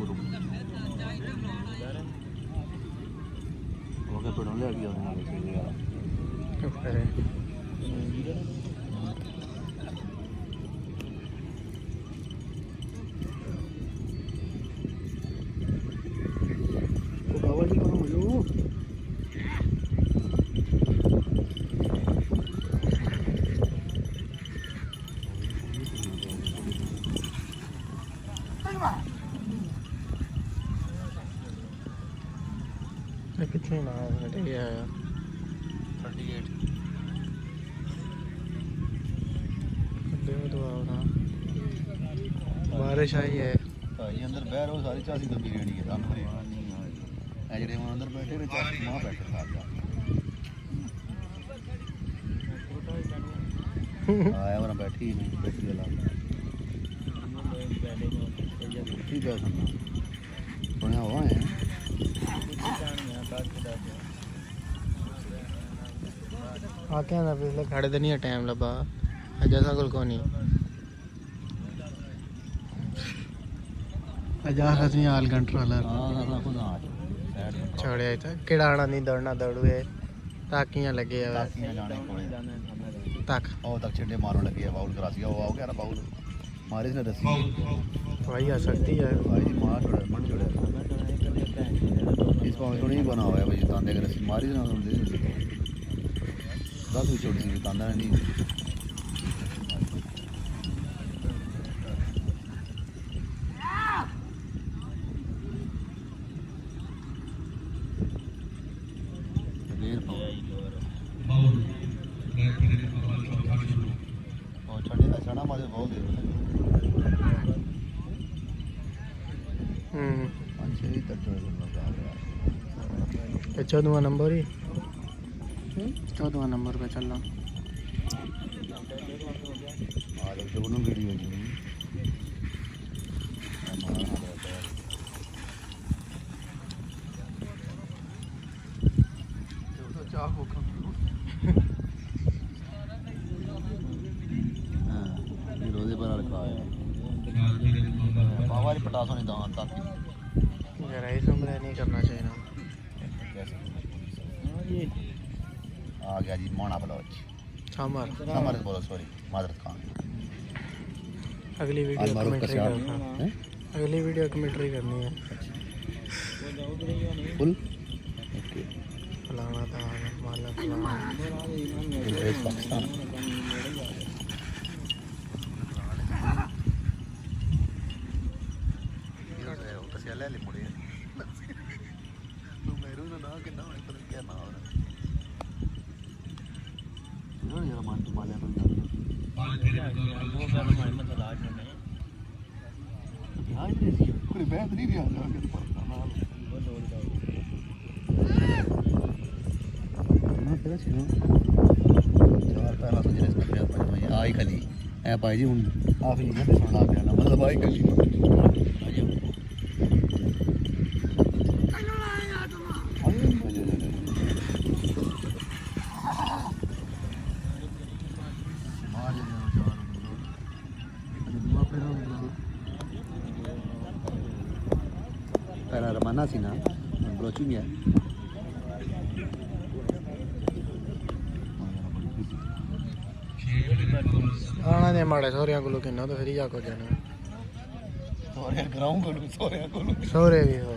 Oke, pedang lagi orang ada sini ya. Oke. Ke bawah ni orang dulu. कितने ना ये आया 38 बारिश आई है भाई अंदर बह रहो सारी चासी गंदी रेड़ी है तान ए जेड़े वहां अंदर बैठे ने चासी वहां बैठे साथ आया वहां बैठी नहीं बैठी वाला ठीक है बढ़िया हुआ है आके ना पिछले खड़े दिन ही टाइम लबा जैसा कुल को नहीं अजा खसी हाल कंट्रोलर छोड़े था किड़ाना नहीं दौड़ना दौड़ुए ताकियां लगे है ताकियां जाने कोने तक ओ तक छिंडे मारो लगे है बाउल करासी ओ आओ क्या ना बाउल मारे इसने रस्सी भाई आ सकती है भाई जी मार छोड़े मन छोड़े इस पाँव छोड़े ही बना हुआ है भाई तांदे की रस्सी मारी ना दे 10 भी छोड़ी सी तांदा नहीं चौदहवां नंबर ही 14वां नंबर पे चल रहा पटासों नहीं दान ताकि नहीं करना चाहिए ना आ गया जी मोना बलोच समर बोलो सॉरी मादरत खान अगली वीडियो कमेंट्री करनी है फुल फलाना था माला फलाना पाकिस्तान ले ले मुड़े तू मेरू ना ना के ना पता क्या ना हो रहा यार मान तो माले पर आज नहीं कोई बैठ नहीं रहा ना के पता ना ना तेरा छीनो चार पहला तो जिस पे भाई आई खली ए भाई जी हुन आप ही कहते सुनना गया ना मतलब आई खली Para mana sih na, brochure आना दे माड़े सोहरिया को किन्ना तो फिर ही जाको जाना सोहरे ग्राउंड को सोहरे भी हो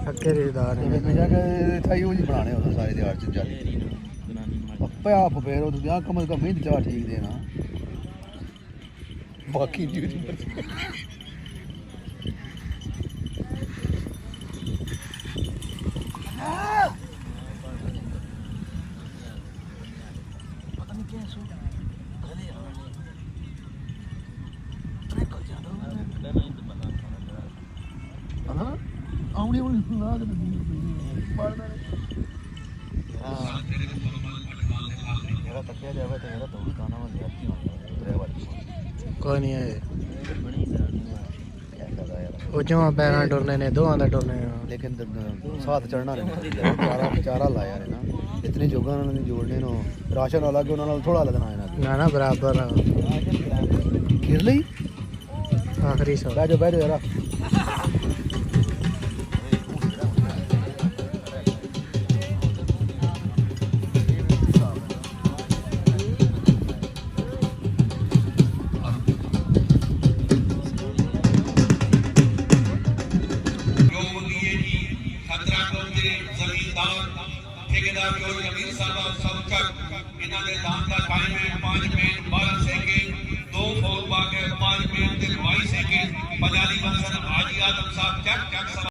हक्के रिश्तेदार ने मेरा के था यूज बनाने होता सारे दिहाड़ च जाली पप्पे आप फेर ओ तुम कम से कम मिंट चार ठीक देना बाकी यूट्यूबर आउनी आउनी ना दे पड़ना मेरा तकिया जावे तो मेरा दौड़ गाना में जाती हूं ड्राइवर कोई नहीं है वो जो पैरा टुरने ने दोवां दा टुरने लेकिन साथ चढ़ना नहीं चारा लाया है ना इतने जोगा उन्होंने जोड़ने नो राशन अलग उन्होंने थोड़ा लगना है ना बराबर गिर ली आखिरी सौ बैठो बैठो यार ठेकेदार जो जमीन साहब सब तक इन्होंने दान का टाइम है 5 मिनट 12 सेकंड 2 फोन बाग 5 मिनट 22 सेकंड पजाली बंसन हाजी आदम साहब चक